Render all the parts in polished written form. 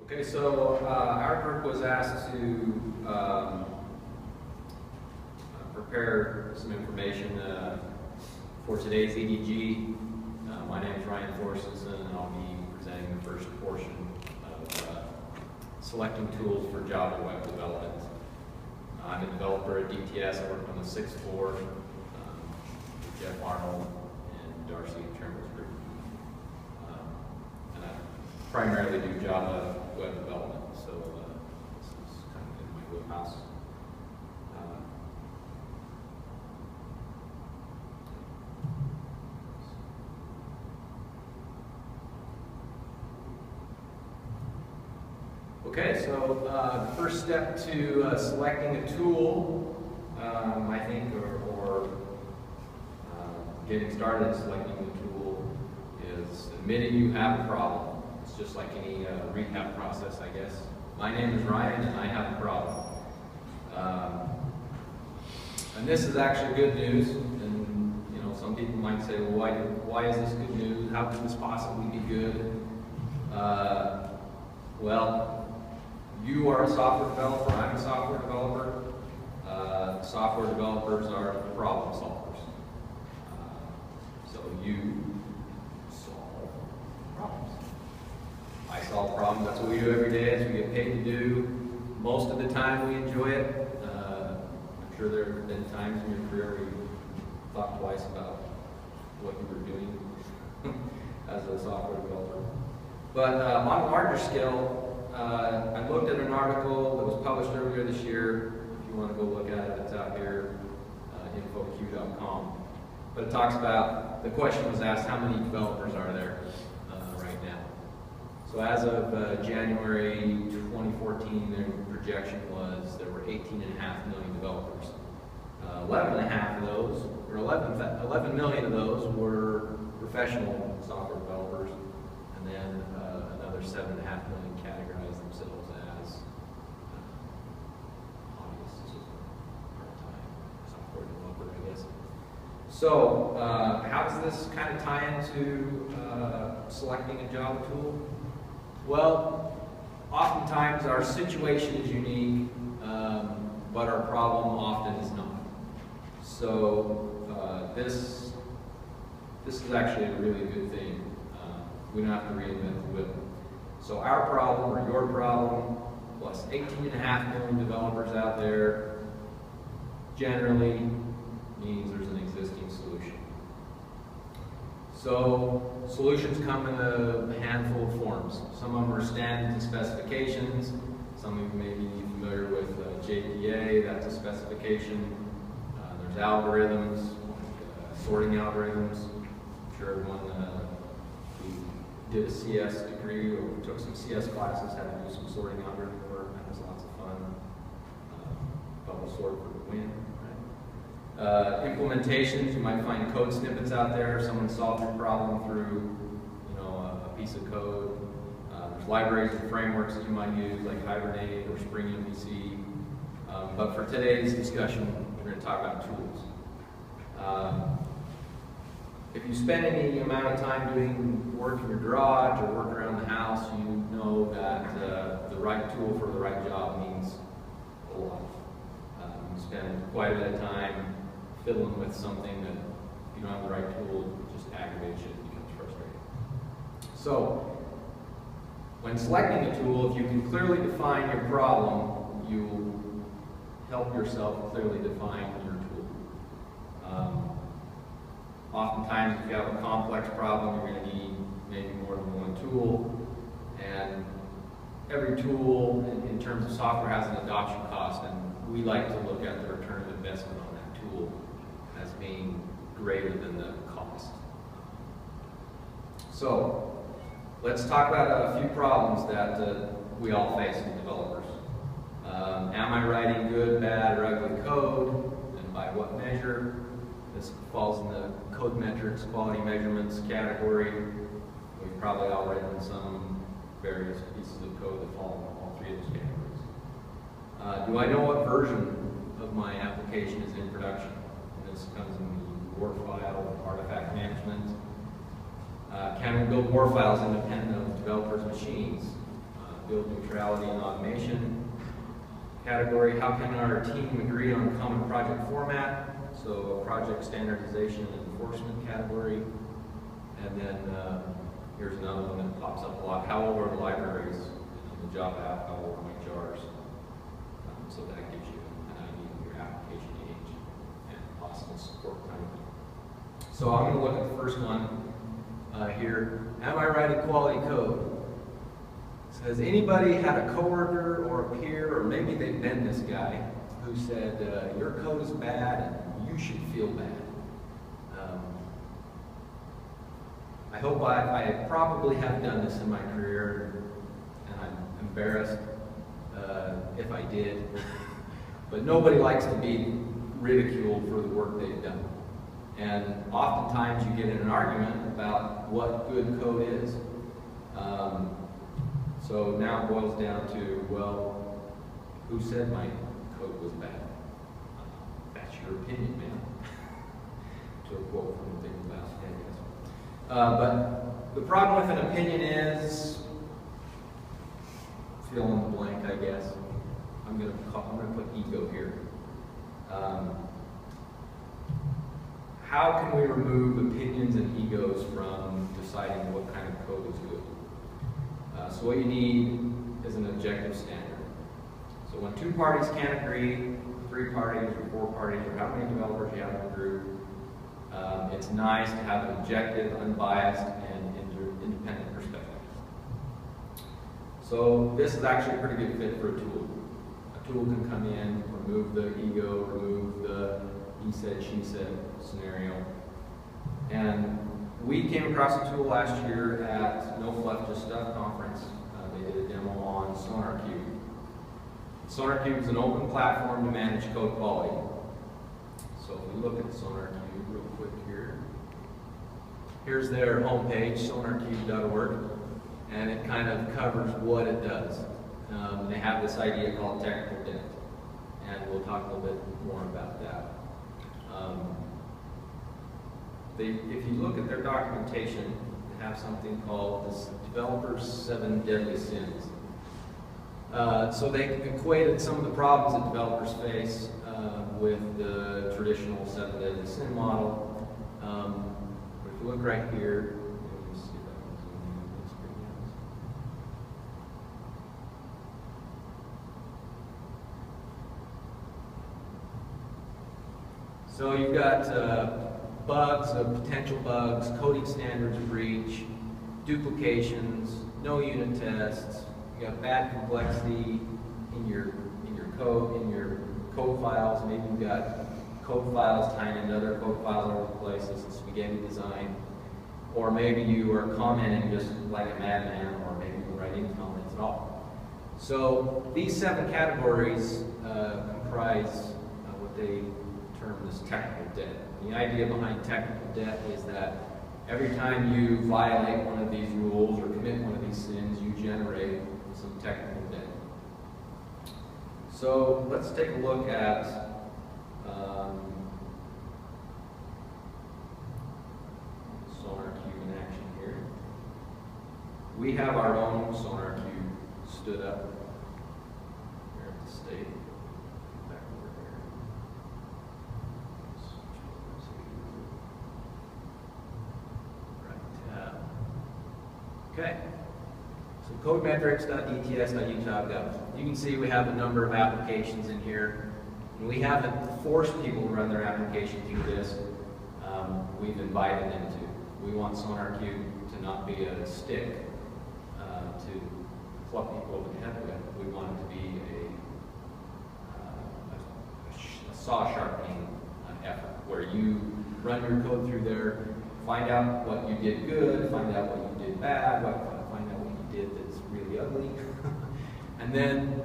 Okay, so our group was asked to prepare some information for today's EDG. My name is Ryan Thorstensen, and I'll be presenting the first portion of selecting tools for Java web development. I'm a developer at DTS. I work on the 6th floor with Jeff Arnold and Darcy and Trimmer's group. And I primarily do Java web development, so this is kind of in my wheelhouse. Okay, so the first step to selecting a tool, I think, or getting started selecting the tool is admitting you have a problem. It's just like any recap process, I guess. My name is Ryan, and I have a problem. And this is actually good news. And you know, some people might say, well, why is this good news? How could this possibly be good? Well, you are a software developer, I'm a software developer. Software developers are problem solvers. So you solve problems. I solve problems, that's what we do every day, that's what we get paid to do. Most of the time we enjoy it. I'm sure there have been times in your career where you thought twice about what you were doing as a software developer. But on a larger scale, I looked at an article that was published earlier this year. If you want to go look at it, it's out here, infoq.com. But it talks about, the question was asked, how many developers are there right now? So as of January 2014, the projection was there were 18.5 million developers. 11.5 of those, or 11 million of those were professional software developers, and then another 7.5 million categorize themselves as hobbyists, part-time software developer, I guess. So, how does this kind of tie into selecting a Java tool? Well, oftentimes our situation is unique, but our problem often is not. So, this is actually a really good thing. We don't have to reinvent the wheel. So our problem, or your problem, plus 18.5 million developers out there, generally means there's an existing solution. So solutions come in a handful of forms. Some of them are standards and specifications. Some of you may be familiar with JPA, that's a specification. There's algorithms, sorting algorithms. I'm sure everyone did a CS degree or took some CS classes, had to do some sorting algorithm work. That was lots of fun. Bubble sort for the win, right? Implementations, you might find code snippets out there. Someone solved your problem through, a piece of code. There's libraries and frameworks that you might use, like Hibernate or Spring MVC. But for today's discussion, we're going to talk about tools. If you spend any amount of time doing work in your garage or work around the house, you know that the right tool for the right job means a lot. You spend quite a bit of time fiddling with something that if you don't have the right tool, it just aggravates you and becomes frustrating. So, when selecting a tool, if you can clearly define your problem, you help yourself clearly define your tool. Oftentimes, if you have a complex problem, you're going to need maybe more than one tool. And every tool, in terms of software, has an adoption cost. And we like to look at the return of investment on that tool as being greater than the cost. So, let's talk about a few problems that we all face as developers. Am I writing good, bad, or ugly code? And by what measure? This falls in the code metrics, quality measurements category. We've probably all written some various pieces of code that fall in all three of those categories. Do I know what version of my application is in production? And this comes in the WAR file, artifact management. Can we build WAR files independent of developers' machines? build neutrality and automation category. How can our team agree on common project format? So project standardization and enforcement category. And then here's another one that pops up a lot. How old are the libraries in the job app? How old are my jars? So that gives you an idea of your application age and possible support time. So I'm going to look at the first one here. Am I writing quality code? Has anybody had a coworker or a peer, or maybe they've been this guy, who said, your code is bad and you should feel bad? I hope I probably have done this in my career, and I'm embarrassed if I did. But nobody likes to be ridiculed for the work they've done. And oftentimes you get in an argument about what good code is. So now it boils down to, well, who said my code was bad? That's your opinion, man. To a quote from the thing about it, I guess. But the problem with an opinion is, fill in the blank, I guess. I'm gonna put ego here. How can we remove opinions and egos from deciding what kind of code is good? So what you need is an objective standard. So when 2 parties can't agree, 3 parties or 4 parties, or how many developers you have in a group, it's nice to have an objective, unbiased, and independent perspective. So this is actually a pretty good fit for a tool. A tool can come in, remove the ego, remove the he said, she said scenario. And we came across a tool last year at No Fluff Just Stuff conference. They did a demo on SonarQube. SonarQube is an open platform to manage code quality. So if we look at SonarQube real quick here, here's their homepage, sonarcube.org, and it kind of covers what it does. They have this idea called technical debt, and we'll talk a little bit more about that. If you look at their documentation, they have something called this Developers 7 Deadly Sins. So they equated some of the problems that developers face with the traditional 7 Deadly Sin model. But if you look right here, let me see if I can zoom in on this screen. So you've got bugs, potential bugs, coding standards breach, duplications, no unit tests. You got bad complexity in your code files. Maybe you've got code files tying into other code files all over the place. This is spaghetti design. Or maybe you are commenting just like a madman, or maybe you write any comments at all. So these 7 categories comprise what they term this technical debt. The idea behind technical debt is that every time you violate one of these rules or commit one of these sins, you generate some technical debt. So let's take a look at SonarQube in action here. We have our own SonarQube stood up here at the state. Back over here. Okay, so codemetrics.dts.utah.gov. You can see we have a number of applications in here. And we haven't forced people to run their application through this. We've invited them to. We want SonarQube to not be a stick to club people over the head with. We want it to be a saw sharpening effort where you run your code through there, find out what you did good, find out what you did bad, find out what you did that's really ugly, and then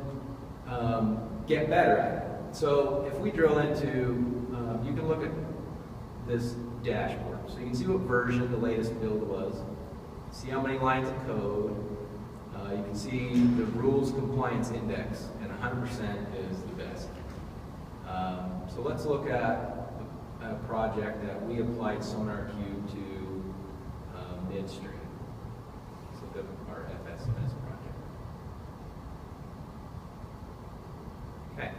get better at it. So if we drill into, you can look at this dashboard. So you can see what version the latest build was, see how many lines of code, you can see the rules compliance index, and 100% is the best. So let's look at a project that we applied SonarQube to midstream. So our FSMS project. Okay.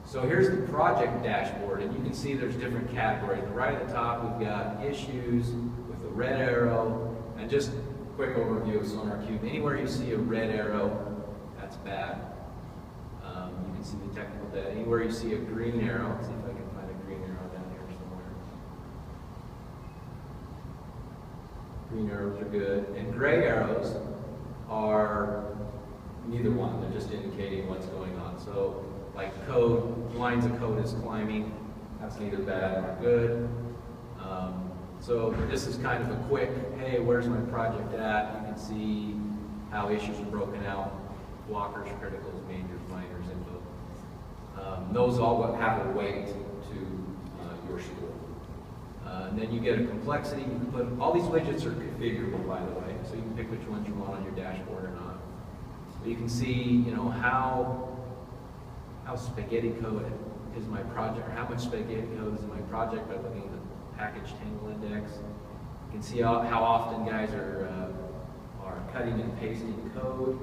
So here's the project dashboard, and you can see there's different categories. Right at the top, we've got issues with the red arrow, and just quick overview of SonarQube. Anywhere you see a red arrow, that's bad. You can see the technical data. Anywhere you see a green arrow, let's see if I can find a green arrow down here somewhere. Green arrows are good, and gray arrows are neither one. They're just indicating what's going on. So, like code, lines of code is climbing. That's neither bad nor good. So this is kind of a quick, hey, where's my project at? You can see how issues are broken out, blockers, criticals, majors, minors, info. Those all have a weight to your score. And then you get a complexity. You can put, all these widgets are configurable, by the way, so you can pick which ones you want on your dashboard or not. So you can see, you know, how spaghetti code is my project, or how much spaghetti code is in my project by looking at the package tangle index. You can see how often guys are cutting and pasting code.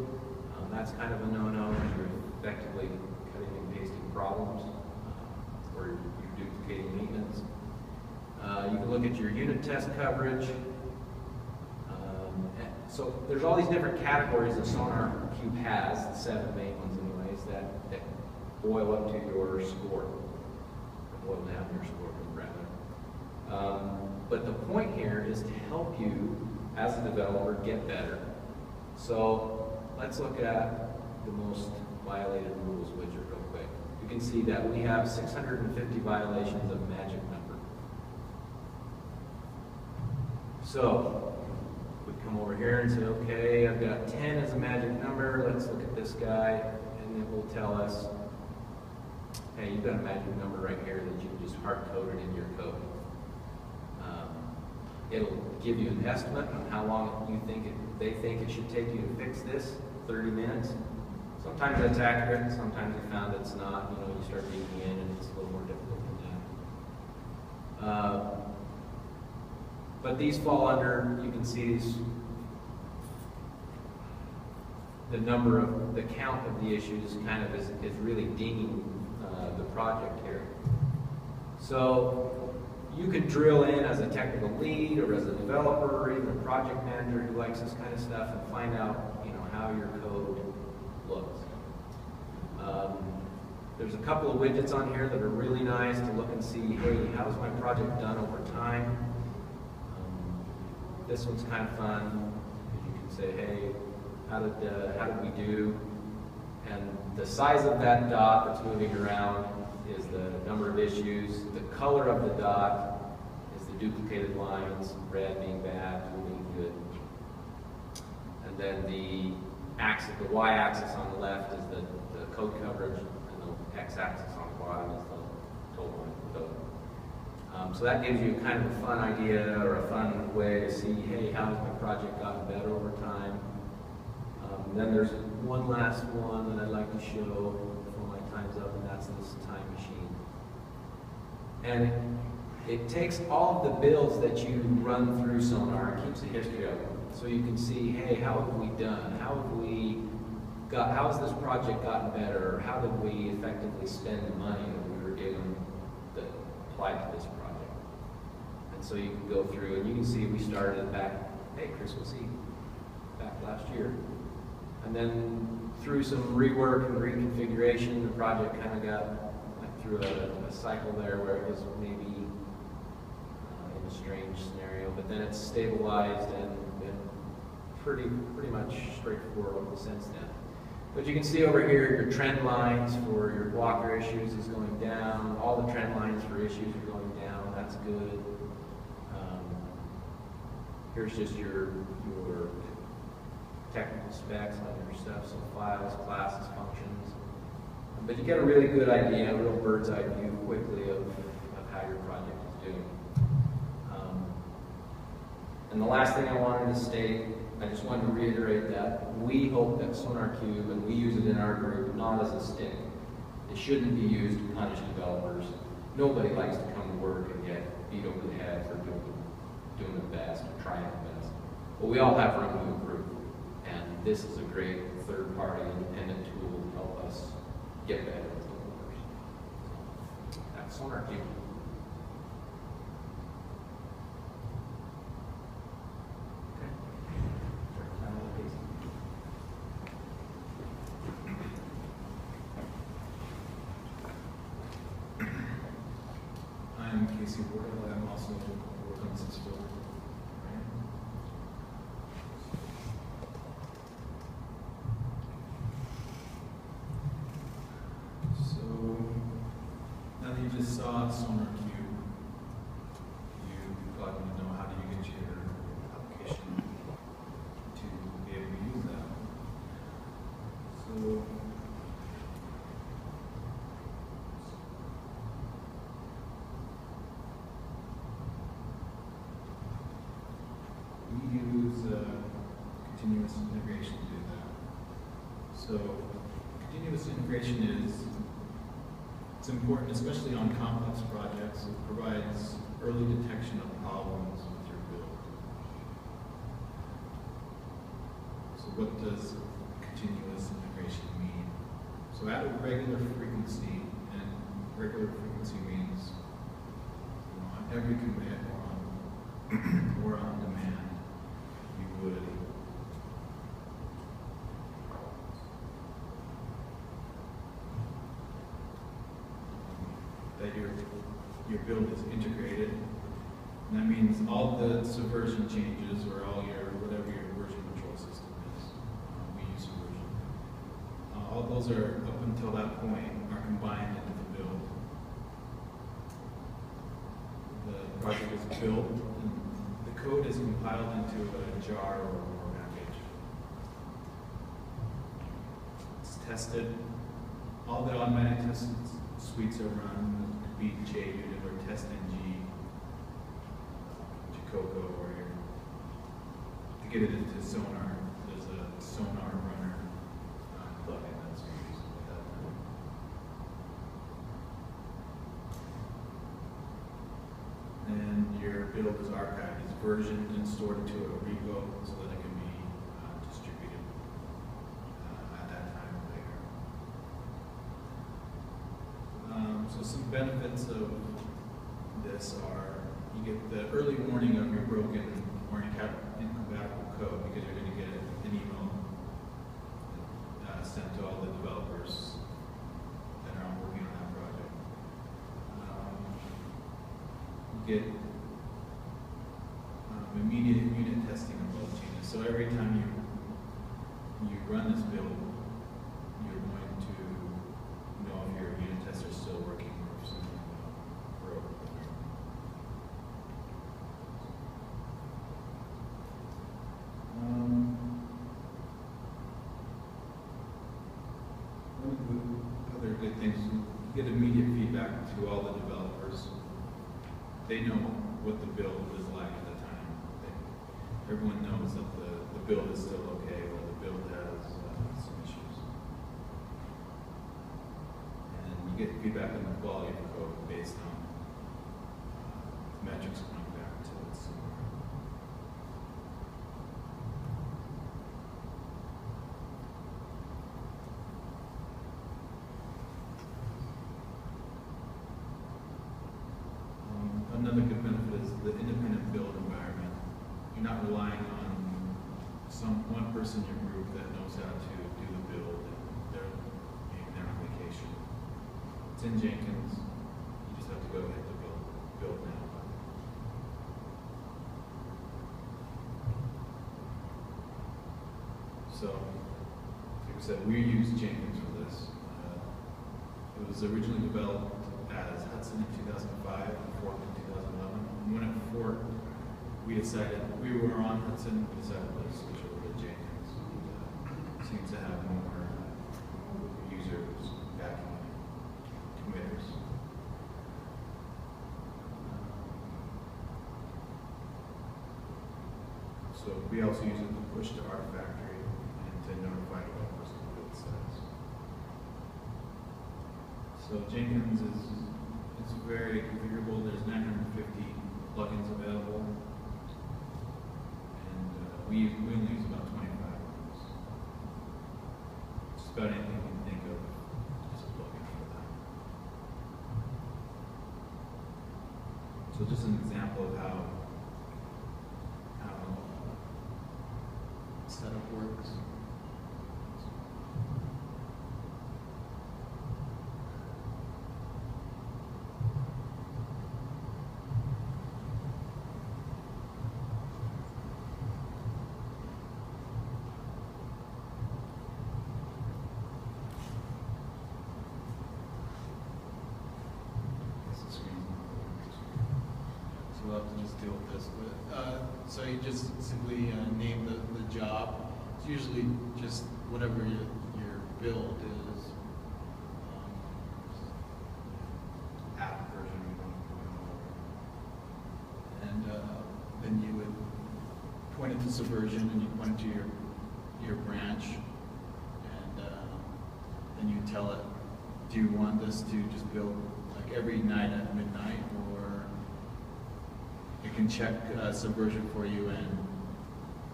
That's kind of a no-no because you're effectively cutting and pasting problems, or you're duplicating maintenance. You can look at your unit test coverage. So there's all these different categories that SonarQube has, the 7 main ones anyways, that boil up to your score, or boil down your score, rather. But the point here is to help you, as a developer, get better. So let's look at the most violated rules widget real quick. You can see that we have 650 violations of magic number. So we come over here and say, okay, I've got 10 as a magic number. Let's look at this guy, and it will tell us, hey, you've got a magic number right here that you just hard-coded in your code. It'll give you an estimate on how long they think it should take you to fix this, 30 minutes. Sometimes that's accurate, sometimes we found it's not. You know, you start digging in and it's a little more difficult than that. But these fall under, you can see the number of, the count of the issues kind of is really dinging the project here. So you can drill in as a technical lead or as a developer or even a project manager who likes this kind of stuff and find out, you know, how your code looks. There's a couple of widgets on here that are really nice to look and see, hey, how's my project done over time? This one's kind of fun. You can say, hey, how did we do? And the size of that dot that's moving around is the number of issues. The color of the dot is the duplicated lines, red being bad, blue being good. And then the y-axis on the left is the code coverage, and the x-axis on the bottom is the total length of code. So that gives you kind of a fun idea or a fun way to see, hey, how has my project gotten better over time? Then there's one last one that I'd like to show before my time's up, and that's this time machine. And it takes all of the builds that you run through Sonar and keeps a history of them. So you can see, hey, how have we done? How has this project gotten better? Or how did we effectively spend the money that we were given that applied to this project? And so you can go through and you can see we started back, hey, Chris, we'll see, back last year. And then through some rework and reconfiguration, the project kind of went through a cycle there where it was maybe in a strange scenario, but then it's stabilized and been pretty much straightforward since then. But you can see over here your trend lines for your blocker issues is going down. All the trend lines for issues are going down. That's good. Here's just your technical specs on your stuff, so files, classes, functions. But you get a really good idea, a real bird's eye view quickly of how your project is doing. And the last thing I wanted to state, I just wanted to reiterate that we hope that SonarQube, and we use it in our group, not as a stick. It shouldn't be used to punish developers. Nobody likes to come to work and get beat over the head for doing the best or trying the best. But we all have room to improve. And this is a great third-party independent tool to help us get better. on our queue? Okay. I'm Casey Wardle. I'm also work on this building. So now that you just saw Sonar Cube, you probably want to know how do you get your application to be able to use that. So we use continuous integration to do that. So continuous integration it's important, especially on complex projects. It provides early detection of problems with your build. So what does continuous integration mean? So at a regular frequency, and regular frequency means on every commit or on demand, you would that your build is integrated. And that means all the subversion changes or all whatever your version control system is. We use subversion. All those are up until that point are combined into the build. The project is built and the code is compiled into a jar or package. It's tested. All the automatic test suites are run. It could be JUnit or TestNG, Jacoco, or to get it into Sonar. There's a Sonar runner plugin that's used at that time. And your build is archived. It's versioned and stored into a repo so that it can be distributed at that time or later. So some benefits of this are you get the early warning of your broken or incompatible code because you're going to get an email sent to all the developers that are working on that project. You get immediate unit testing of both changes. So every time you run this build, you're going to know if your unit tests are still working or if something broke. One of the other good things, you get immediate feedback to all the developers. They know what the build is like at the time. Everyone knows that the build is still okay or the build has some issues. And you get feedback on the quality of the code based on metrics coming back to it somewhere. Another good benefit is the independent build environment. You're not relying on one person in your group that knows how to do the build and their application. It's in Jenkins. You just have to go hit the build now. So, like I said, we use Jenkins for this. It was originally developed as Hudson in 2005 and forked in 2011. And when it forked, we were on Hudson, we decided to switch over to Jenkins. It seems to have more users backing committers. So we also use it to push to ARTIFACTORY and to notify developers of the build status. So Jenkins it's very configurable. There's 950 plugins available, and we only use about 25 of those. Just about anything you can think of, just a plugin for that. So just an example of how setup works. We'll have to just deal with this. But, so you just simply name the job. It's usually just whatever your build is. App version 1.0. And then you would point it to Subversion, and you point it to your branch, and then you tell it, do you want this to just build like every night at midnight, or it can check Subversion for you, and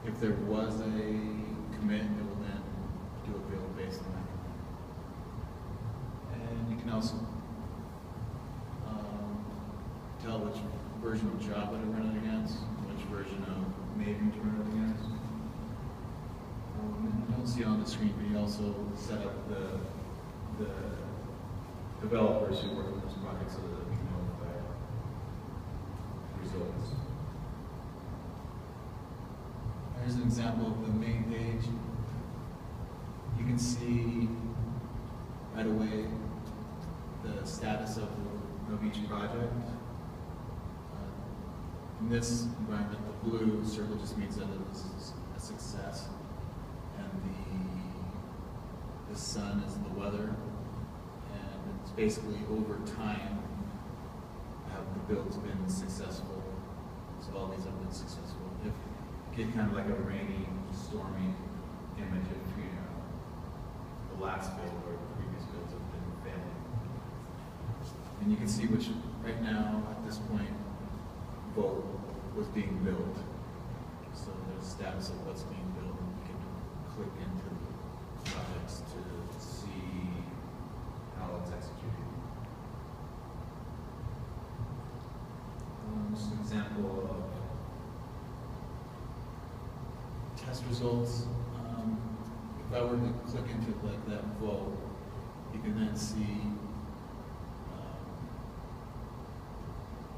if there was a commit, it will then do a build based on that. And you can also tell which version of Java to run it against, which version of Maven to run it against. You don't see it on the screen, but you also set up the developers who work on this project so that they can notify results. Here's an example of the main page. You can see right away the status of each project. In this environment, the blue circle just means that it is a success, and the sun is the weather, and it's basically over time have the builds been successful. So all these have been successful. If you get kind of like a rainy, stormy image of the last build or previous builds have been failing. And you can see which right now at this point vote was being built. So there's status of what's being built. You can click into the projects to see how it's executed. Just an example of test results. If I were to click into like that vote, you can then see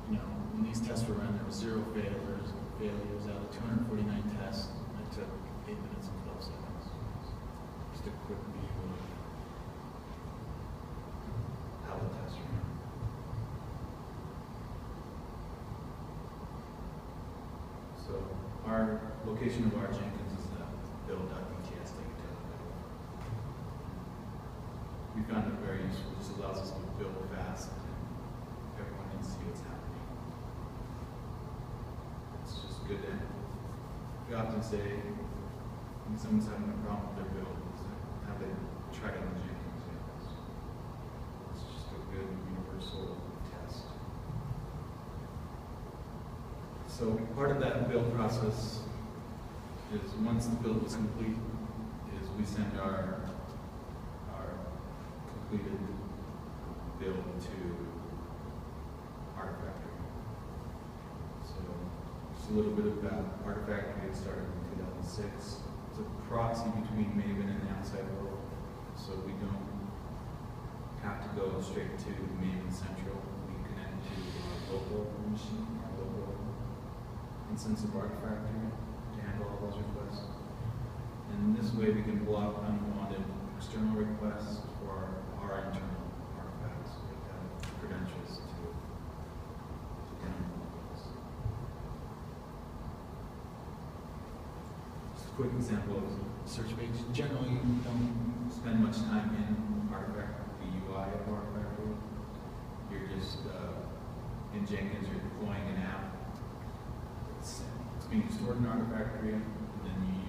when these tests were run, there were 0 failures out of 249 tests. It took 8 minutes and 12 seconds. Just a quick view of how the tests ran. So our location of our Jenkins is the build.bts utility. We found it very useful. It just allows us to build fast and everyone can see what's happening. It's just good to, we often say when someone's having a problem with their build, have they tried it on Jenkins? It's just a good universal test. So part of that build process is once the build was complete, is we send our completed build to ARTIFACTOry. So just a little bit about ARTIFACTOry. It started in 2006. It's a proxy between Maven and the outside world, so we don't have to go straight to Maven Central. We connect to our local machine, our local instance of ARTIFACTOry to handle all those requests. And this way we can block unwanted external requests for our internal artifacts. We have credentials to download those. Just a quick example of a search page. Generally, you don't spend much time in the UI of ARTIFACTOry. You're just, in Jenkins, you're deploying an app. It's being stored in ARTIFACTOry, and then you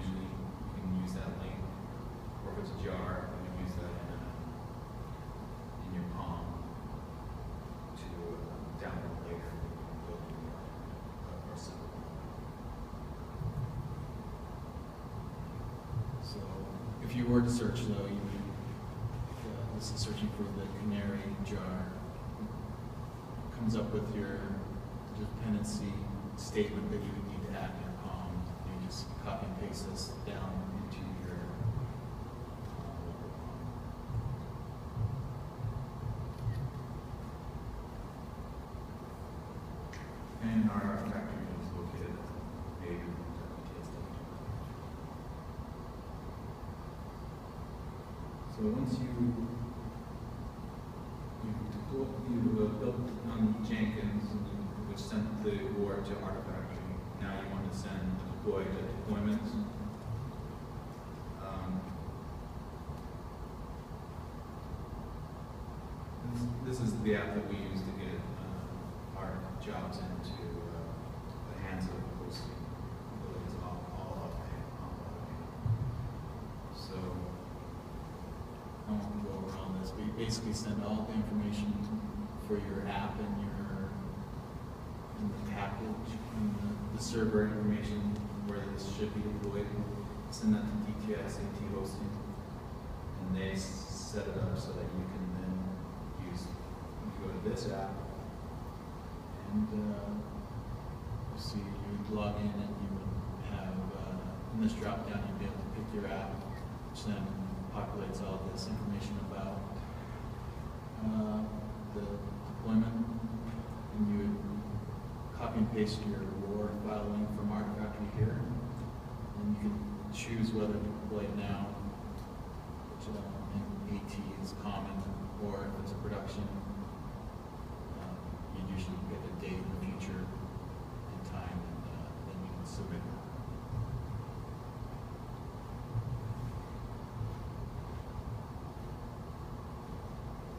can use that link, or if it's a jar, you can use that in your Palm to download later and build or simple. So if you were to search though, you would, this is searching for the CANARY jar. It comes up with your dependency statement that you would need to add in your COM. You just copy and paste this down into your and our factory is located at so once you've built on Jenkins, which sent the Ward to ARTIFACTORY, now you want to send deploy to deployments. This is the app that we use to get our jobs into the hands of hosting. It's all up there. So I won't go around this. We basically send all the information for your app and the package and the server information where this should be deployed. Send that to DTS AT hosting, and they set it up so that you can then go to this app and you see you would log in and you would have in this drop down you'd be able to pick your app, which then populates all this information about the deployment, and you would copy and paste your Ward file link from ARTIFACTORY here, and you can choose whether to deploy it now, which in AT is common, or if it's a production, you usually get a date in the future and time, and then you can submit it.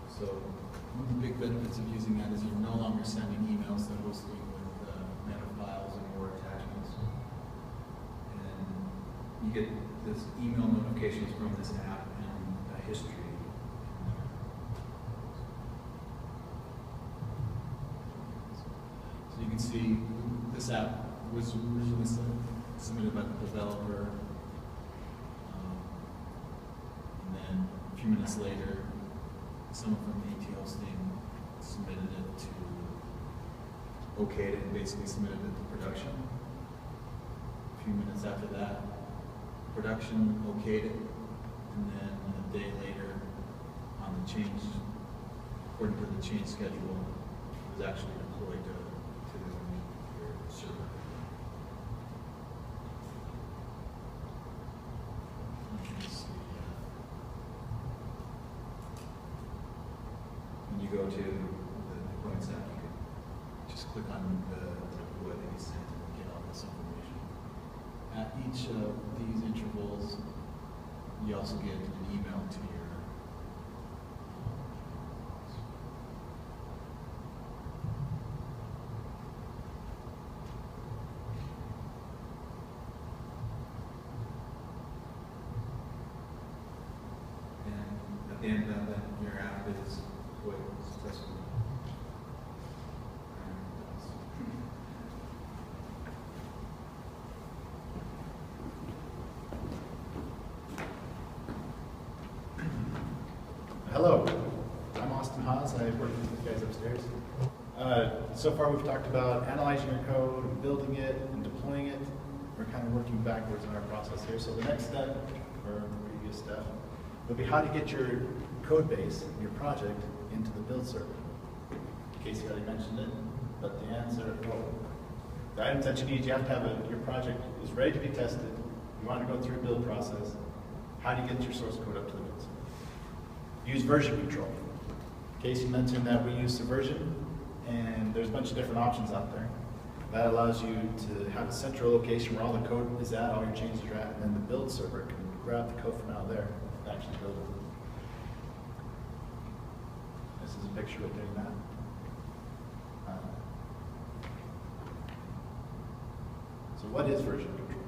So one of the big benefits of using that is you're no longer sending emails to hosting with meta files and more attachments. And you get this email notifications from this app and a history. So you can see this app was originally submitted by the developer. And then a few minutes later, someone from AT hosting submitted it to, okayed it, and basically submitted it to production. A few minutes after that, production okayed it, and then a day later, on the change, according to the change schedule, it was actually deployed to your server. When you go to the deployment app, you can just click on the deploy that you sent and get all this information. At each of these intervals, you also get an email to your and at the end of that, your app is deployed successfully. Hello, I'm Haws. I work with you guys upstairs. So far we've talked about analyzing your code, and building it, and deploying it. We're kind of working backwards in our process here. So the next step, or the previous step, would be how to get your code base, your project, into the build server. Casey already mentioned it, but the answer, well, the items that you need, you have to have your project is ready to be tested. You want to go through a build process. How do you get your source code up to the build server? Use version control. Casey mentioned that we use Subversion, and there's a bunch of different options out there. That allows you to have a central location where all the code is at, all your changes are at, and then the build server can grab the code from out there and actually build it. This is a picture of doing that. So what is version control?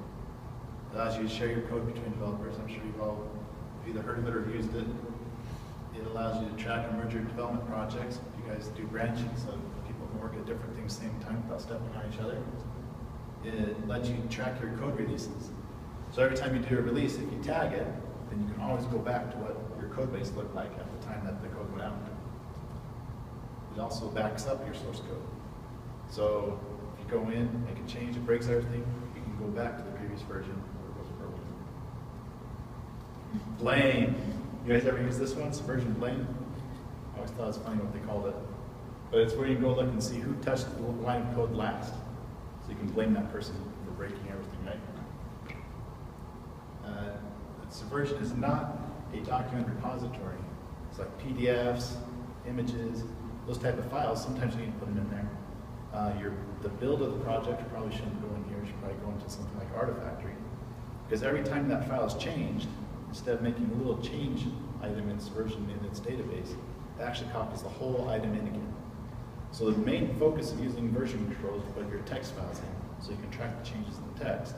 It allows you to share your code between developers. I'm sure you've all either heard of it or used it. It allows you to track and merge your development projects. You guys do branching, so people can work at different things at the same time without stepping on each other. It lets you track your code releases. So every time you do a release, if you tag it, then you can always go back to what your code base looked like at the time that the code went out. It also backs up your source code. So if you go in, make a change, it breaks everything, you can go back to the previous version where it was broken. Blame. You guys ever use this one, subversion blame? I always thought it was funny what they called it. But it's where you go look and see who touched the line of code last. So you can blame that person for breaking everything, right? Subversion is not a document repository. It's like PDFs, images, those type of files. Sometimes you need to put them in there. The build of the project probably shouldn't go in here. You should probably go into something like ARTIFACTORY. Because every time that file is changed, instead of making a little change item in Subversion in its database, it actually copies the whole item in again. So the main focus of using version control is to put your text files in, so you can track the changes in the text,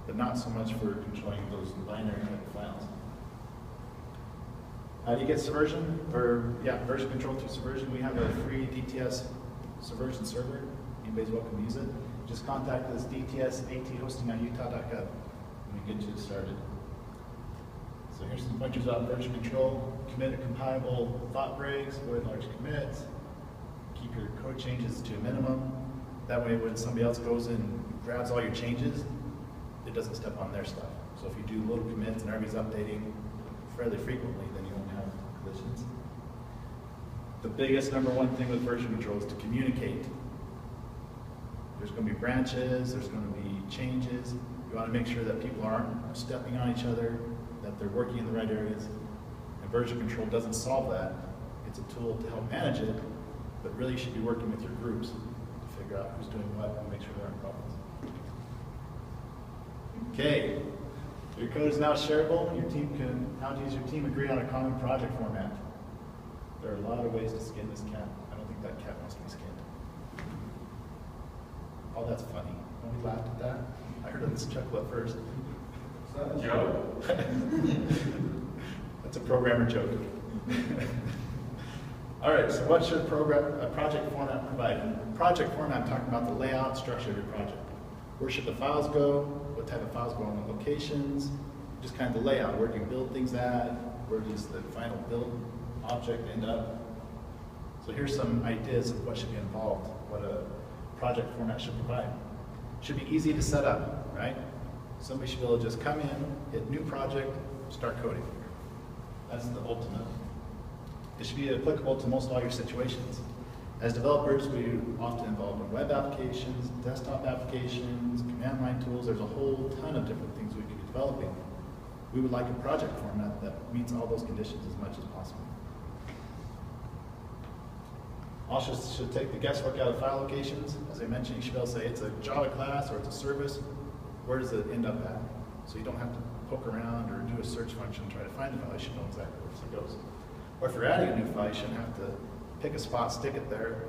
but not so much for controlling those binary type of files. How do you get Subversion? Version control through Subversion. We have a free DTS Subversion server. Anybody's welcome to use it. Just contact us, dtsathosting@utah.gov, and we get you started. So here's some pointers about version control. Commit a compilable thought breaks, avoid large commits, keep your code changes to a minimum. That way when somebody else goes in and grabs all your changes, it doesn't step on their stuff. So if you do little commits and everybody's updating fairly frequently, then you won't have collisions. The biggest #1 thing with version control is to communicate. There's going to be branches, there's going to be changes. You want to make sure that people aren't stepping on each other, that they're working in the right areas. And version control doesn't solve that. It's a tool to help manage it, but really you should be working with your groups to figure out who's doing what and make sure there aren't problems. Okay, your code is now shareable. Your team can, how does your team agree on a common project format? There are a lot of ways to skin this cat. I don't think that cat wants to be skinned. Oh, that's funny. Nobody laughed at that? I heard this chuckle at first. Is that a joke? That's a programmer joke. All right, so what should a project format provide? In project format, I'm talking about the layout, structure of your project. Where should the files go? What type of files go on the locations? Just kind of the layout. Where do you build things at? Where does the final build object end up? So here's some ideas of what should be involved, what a project format should provide. It should be easy to set up, right? Somebody should be able to just come in, hit new project, start coding. That's the ultimate. It should be applicable to most all your situations. As developers, we often involved in web applications, desktop applications, command line tools. There's a whole ton of different things we could be developing. We would like a project format that meets all those conditions as much as possible. Also should take the guesswork out of file locations. As I mentioned, you should be able to say it's a Java class or it's a service. Where does it end up at? So you don't have to poke around or do a search function and try to find the file. You should know exactly where it goes. Or if you're adding a new file, you shouldn't have to pick a spot, stick it there.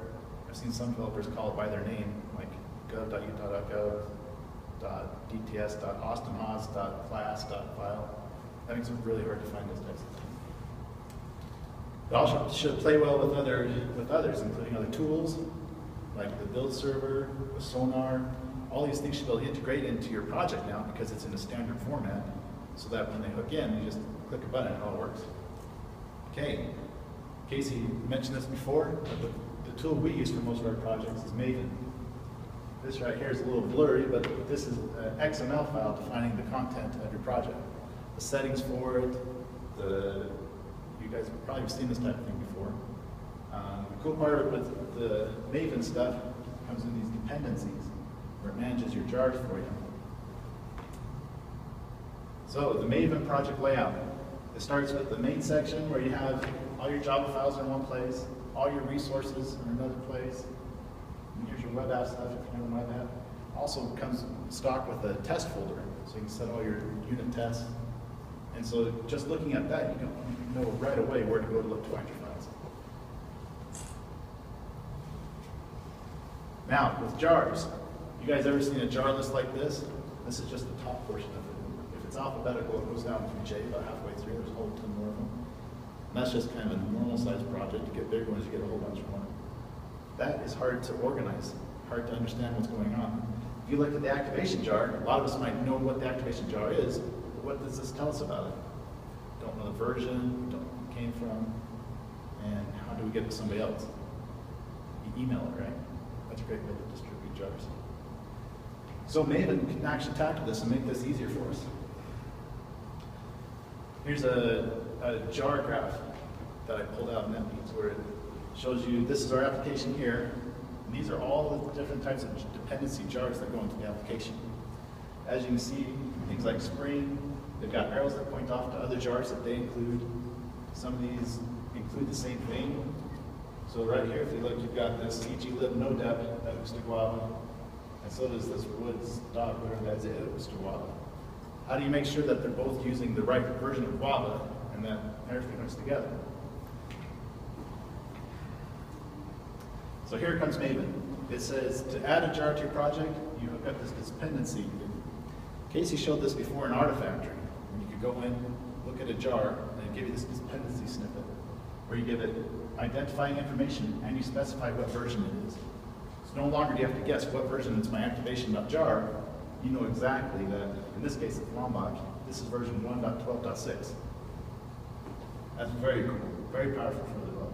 I've seen some developers call it by their name, like gov.utah.gov.dts.austinhaws.class.file. That makes it really hard to find those types of things. It also should play well with others, including other tools, like the build server, the Sonar. All these things should be able to integrate into your project now because it's in a standard format, so that when they hook in, you just click a button and it all works. Okay, Casey mentioned this before, but the tool we use for most of our projects is Maven. This right here is a little blurry, but this is an XML file defining the content of your project. The settings for it, you guys have probably seen this type of thing before. The cool part with the Maven stuff comes in these dependencies, where it manages your jars for you. So the Maven project layout. It starts with the main section where you have all your Java files in one place, all your resources in another place. And here's your web app stuff if you know web app. Also comes stock with a test folder, so you can set all your unit tests. And so just looking at that, you can know right away where to go to look to find your files. Now, with jars, you guys ever seen a jar list like this? This is just the top portion of it. If it's alphabetical, it goes down through J, about halfway through. There's a whole ton more of them. And that's just kind of a normal sized project. To get bigger ones, you get a whole bunch more. That is hard to organize, hard to understand what's going on. If you look at the activation jar, a lot of us might know what the activation jar is, but what does this tell us about it? Don't know the version, don't know where it came from, and how do we get it to somebody else? You email it, right? That's a great way to distribute jars. So Maven can actually tackle this and make this easier for us. Here's a jar graph that I pulled out in NetBeans where it shows you this is our application here, and these are all the different types of dependency jars that go into the application. As you can see, things like Spring, they've got arrows that point off to other jars that they include. Some of these include the same thing. So right here, if you look, you've got this cglib nodep that hooks to Guava, and so does this woods dot whatever that is, it hooks to Guava. How do you make sure that they're both using the right version of Guava and that everything hooks together? So here comes Maven. It says to add a jar to your project, you hook up this dependency. Casey showed this before in Artifactory. You could go in, look at a jar, and it give you this dependency snippet, where you give it identifying information and you specify what version it is. So no longer do you have to guess what version is my activation.jar. You know exactly that, in this case it's Lombok, this is version 1.12.6. That's very cool, very powerful for the developer.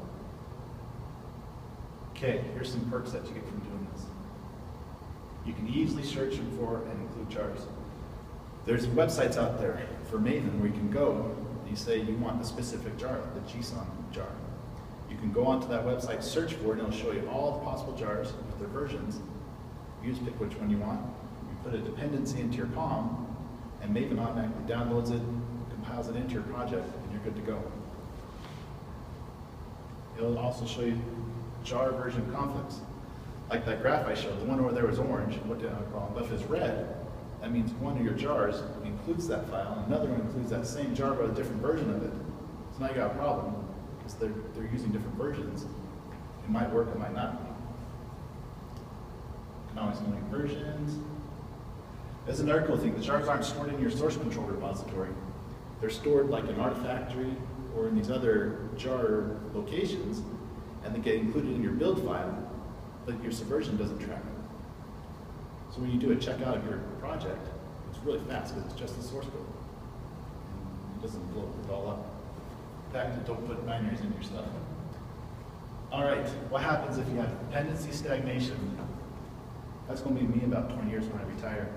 Okay, here's some perks that you get from doing this. You can easily search them for and include jars. There's websites out there for Maven where you can go and you say you want a specific jar, the JSON jar. You can go onto that website, search for it, and it'll show you all the possible jars with their versions. You just pick which one you want. You put a dependency into your POM, and Maven automatically downloads it, compiles it into your project, and you're good to go. It'll also show you jar version conflicts. Like that graph I showed, the one over there was orange, what did I call it? But if it's red, that means one of your jars includes that file, and another one includes that same jar but a different version of it. So now you got a problem, because they're using different versions. It might work, it might not. You can always link versions. That's another cool thing. The jars aren't stored in your source control repository. They're stored like in Artifactory or in these other jar locations, and they get included in your build file, but your subversion doesn't track it. So when you do a checkout of your project, it's really fast because it's just the source code. And it doesn't blow it all up. In fact, don't put binaries in your stuff. All right, what happens if you have dependency stagnation? That's going to be me about 20 years when I retire.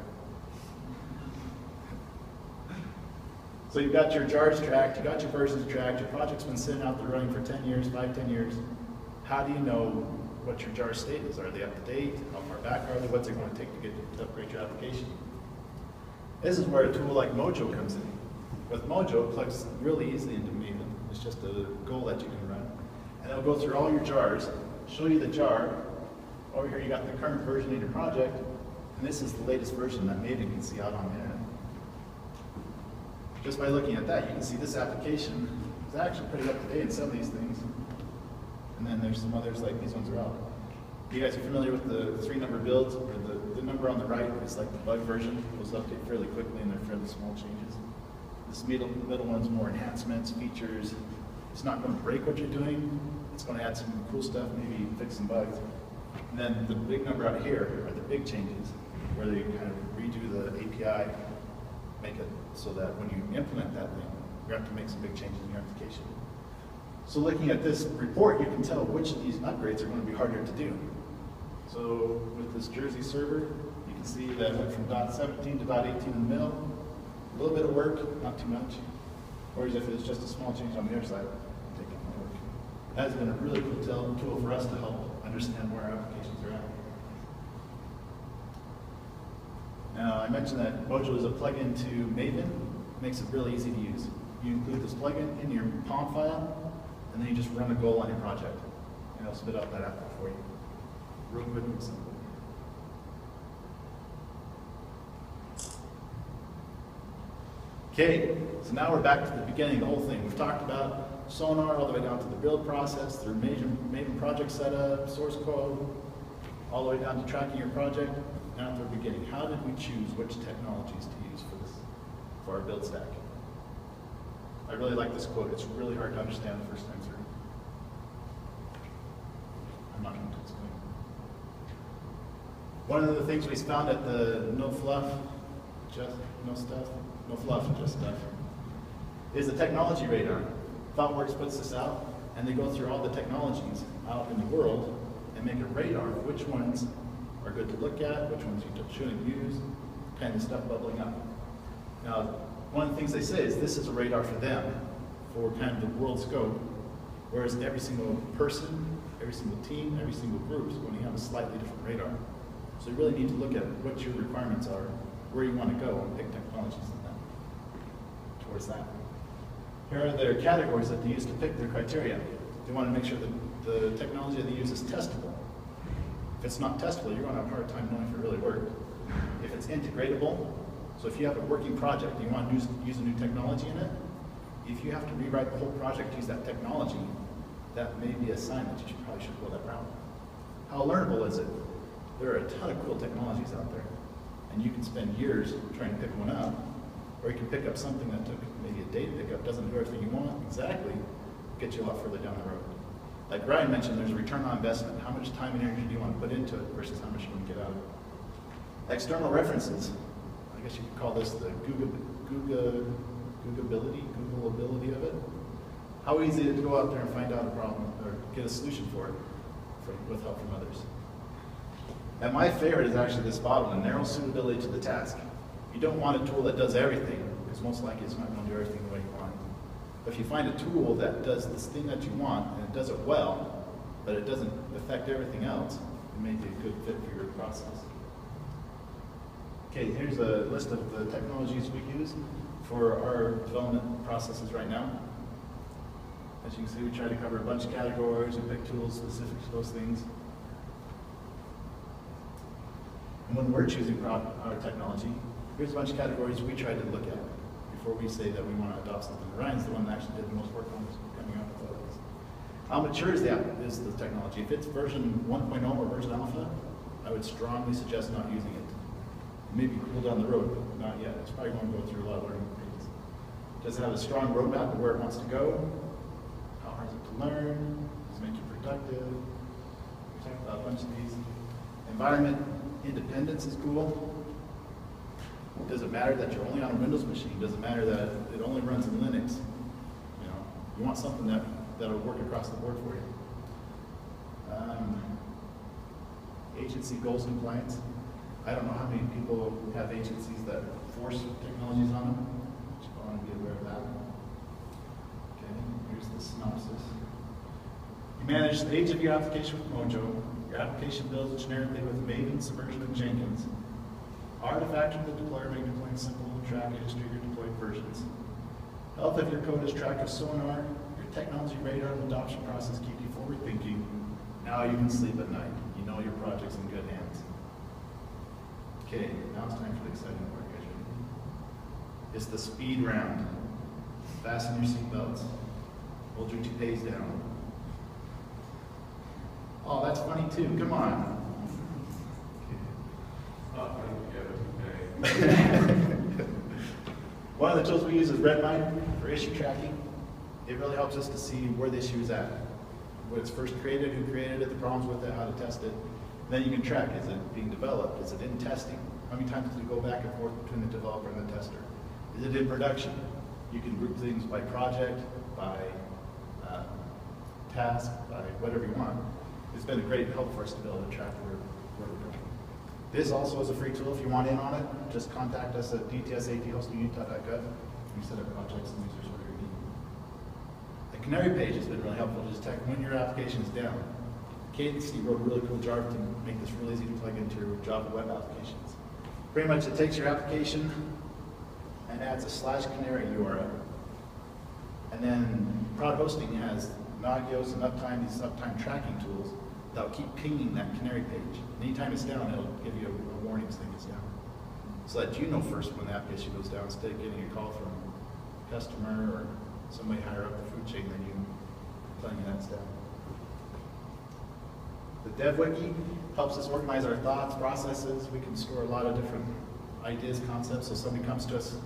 So you've got your jars tracked, you've got your versions tracked, your project's been sitting out there running for 10 years, 5-10 years. How do you know what your jar state is? Are they up to date? How far back are they? What's it going to take to upgrade your application? This is where a tool like Mojo comes in. With Mojo, it plugs really easily into Maven. It's just a goal that you can run. And it'll go through all your jars, show you the jar. Over here you got the current version of your project, and this is the latest version that Maven can see out on the internet. Just by looking at that, you can see this application is actually pretty up to date in some of these things. And then there's some others like these ones are out. You guys are familiar with the 3-number builds, where the number on the right is like the bug version. Those update fairly quickly and they're fairly small changes. This middle one's more enhancements, features. It's not going to break what you're doing. It's going to add some cool stuff, maybe fix some bugs. And then the big number out here are the big changes, where they kind of redo the API, make it so that when you implement that thing, you have to make some big changes in your application. So looking at this report, you can tell which of these upgrades are going to be harder to do. So with this Jersey server, you can see that it went from .17 to .18 in the middle. A little bit of work, not too much. Whereas if it's just a small change on the other side, it'll take more work. That's been a really cool tool for us to help understand where our applications are at. Now, I mentioned that Mojo is a plugin to Maven. It makes it really easy to use. You include this plugin in your POM file, and then you just run a goal on your project, and it'll spit out that app for you. Real quick and simple. Okay, so now we're back to the beginning of the whole thing. We've talked about Sonar all the way down to the build process, through Maven project setup, source code, all the way down to tracking your project. Now at the beginning, how did we choose which technologies to use for our build stack? I really like this quote. It's really hard to understand the first time through. I'm not going to explain. One of the things we found at the No Fluff, Just Stuff, is the technology radar. ThoughtWorks puts this out, and they go through all the technologies out in the world and make a radar of which ones are good to look at, which ones you shouldn't use, kind of stuff bubbling up. Now, one of the things they say is this is a radar for them, for kind of the world scope, whereas every single person, every single team, every single group is going to have a slightly different radar. So you really need to look at what your requirements are, where you want to go, and pick technologies towards that. Here are their categories that they use to pick their criteria. They want to make sure that the technology they use is testable. If it's not testable, you're going to have a hard time knowing if it really worked. If it's integratable, so if you have a working project, you want to use a new technology in it, if you have to rewrite the whole project to use that technology, that may be a sign that you probably should go that route. How learnable is it? There are a ton of cool technologies out there, and you can spend years trying to pick one up, or you can pick up something that took maybe a day to pick up, doesn't do everything you want exactly, get you a lot further down the road. Like Ryan mentioned, there's a return on investment. How much time and energy do you want to put into it versus how much you want to get out of it? External references. I guess you could call this the Googleability of it. How easy is it to go out there and find out a problem or get a solution for it with help from others? And my favorite is actually this bottom one, narrow suitability to the task. You don't want a tool that does everything, because most likely it's not going to do everything the way you want. But if you find a tool that does this thing that you want, and it does it well, but it doesn't affect everything else, it may be a good fit for your process. Okay, here's a list of the technologies we use for our development processes right now. As you can see, we try to cover a bunch of categories and pick tools specific to those things. And when we're choosing our technology, here's a bunch of categories we try to look at before we say that we want to adopt something. Ryan's the one that actually did the most work on this, coming up with all this. How mature is the technology? If it's version 1.0 or version alpha, I would strongly suggest not using it. Maybe cool down the road, but not yet. It's probably going to go through a lot of learning phases. Does it have a strong roadmap of where it wants to go? How hard is it to learn? Does it make you productive? We talked about a bunch of these. Environment independence is cool. Does it matter that you're only on a Windows machine? Does it matter that it only runs in Linux? You know, you want something that'll work across the board for you. Agency goals compliance. I don't know how many people have agencies that force technologies on them. Just want to be aware of that. Okay, here's the synopsis. You manage the age of your application with Mojo. Your application builds generically with Maven, Subversion, and Jenkins. Artifactory the deployer, make deploying simple, track a history of your deployed versions. Health of your code is tracked with Sonar. Your technology radar and adoption process keep you forward thinking. Now you can sleep at night. You know your project's in good hands. Okay, now it's time for the exciting part, guys. It's the speed round. Fasten your seatbelts. Hold your toupees down. Oh, that's funny too. Come on. One of the tools we use is Redmine for issue tracking. It really helps us to see where the issue is at. When it's first created, who created it, the problems with it, how to test it. Then you can track, is it being developed? Is it in testing? How many times does it go back and forth between the developer and the tester? Is it in production? You can group things by project, by task, by whatever you want. It's been a great help for us to be able to track where we're going. This also is a free tool. If you want in on it, just contact us at dtsat@hostingutah.gov. We set up projects and users where you need. The Canary page has been really helpful to detect when your application is down. Cadency wrote a really cool Java to make this really easy to plug into your Java web applications. Pretty much it takes your application and adds a /canary URL. And then Prod Hosting has Nagios and Uptime, these uptime tracking tools that'll keep pinging that Canary page. And anytime it's down, it'll give you a warning saying it's down. So that you know first when the application goes down instead of getting a call from a customer or somebody higher up the food chain than you telling you that's down. The Dev Wiki helps us organize our thoughts, processes. We can store a lot of different ideas, concepts. So somebody comes to us,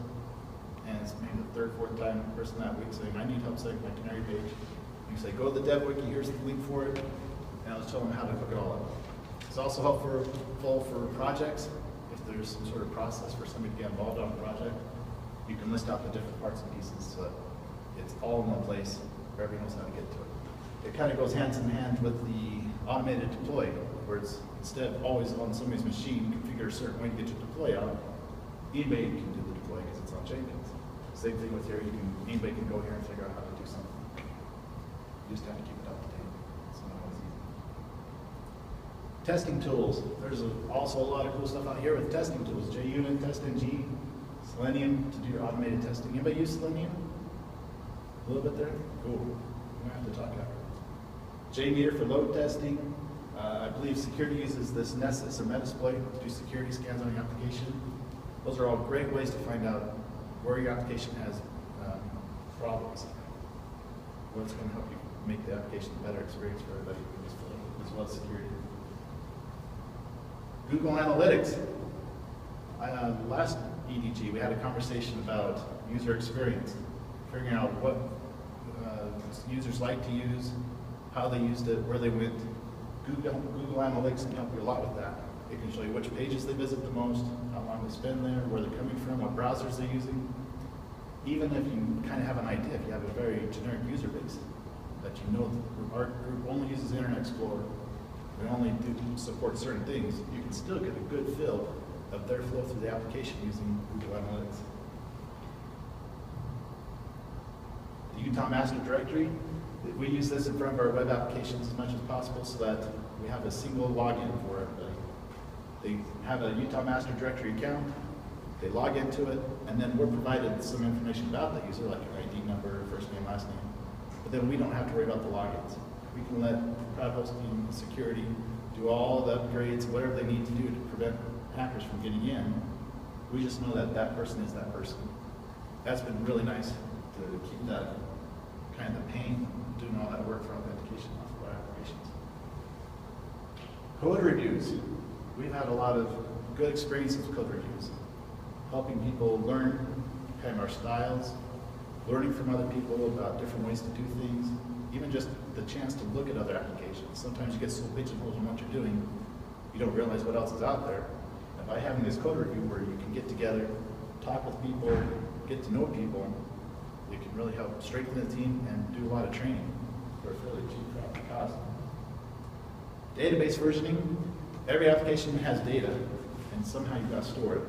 and it's maybe the third, fourth time person that week saying, I need help setting my Canary page. You say, go to the Dev Wiki, here's the link for it, and I'll tell them how to hook it all up. It's also helpful for projects. If there's some sort of process for somebody to get involved on a project, you can list out the different parts and pieces so that it's all in one place where everyone knows how to get to it. it kind of goes hands in hand with the automated deploy, where it's instead of always on somebody's machine, configure a certain way to get your deploy out, anybody can do the deploy because it's on Jenkins. Same thing with here, anybody can go here and figure out how to do something. You just have to keep it up to date. It's not always easy. Testing tools. There's also a lot of cool stuff out here with testing tools. JUnit, TestNG, Selenium to do your automated testing. Anybody use Selenium? A little bit there? Cool. We might have to talk after. JMeter for load testing. I believe security uses this Nessus or Metasploit to do security scans on your application. Those are all great ways to find out where your application has problems. What's going to help you make the application a better experience for everybody as well as security. Google Analytics. Last EDG, we had a conversation about user experience, figuring out what users like to use, how they used it, where they went. Google Analytics can help you a lot with that. It can show you which pages they visit the most, how long they spend there, where they're coming from, what browsers they're using. Even if you kind of have an idea, if you have a very generic user base, that you know our group only uses Internet Explorer, we only do support certain things, you can still get a good feel of their flow through the application using Google Analytics. The Utah Master Directory, we use this in front of our web applications as much as possible so that we have a single login for everybody. They have a Utah Master Directory account, they log into it, and then we're provided some information about the user, like an ID number, first name, last name. But then we don't have to worry about the logins. We can let cloud hosting, security, do all the upgrades, whatever they need to do to prevent hackers from getting in. We just know that that person is that person. That's been really nice to keep that kind of pain doing all that work for authentication off of our applications. Code reviews. We've had a lot of good experiences with code reviews, helping people learn kind of our styles, learning from other people about different ways to do things, even just the chance to look at other applications. Sometimes you get so pigeonholed in what you're doing, you don't realize what else is out there. And by having this code review where you can get together, talk with people, get to know people, it can really help strengthen the team and do a lot of training for a fairly cheap cost. Database versioning. Every application has data, and somehow you've got to store it.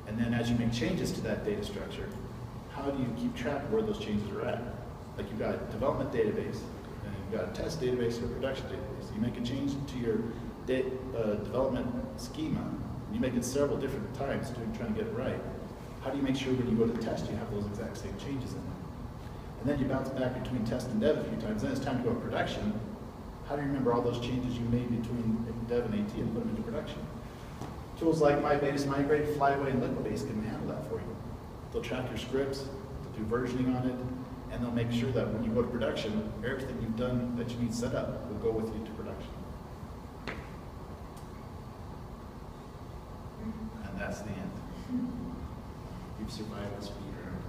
And then as you make changes to that data structure, how do you keep track of where those changes are at? Like you've got a development database, and you've got a test database or a production database. You make a change to your development schema, and you make it several different times trying to get it right. How do you make sure when you go to test you have those exact same changes in there? And then you bounce back between test and dev a few times, then it's time to go to production. How do you remember all those changes you made between dev and AT and put them into production? Tools like MyBase Migrate, Flyway, and Liquibase can handle that for you. They'll track your scripts, they'll do versioning on it, and they'll make sure that when you go to production, everything you've done that you need set up will go with you to production. And that's the end. You've survived the speed round.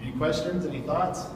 Any questions, any thoughts?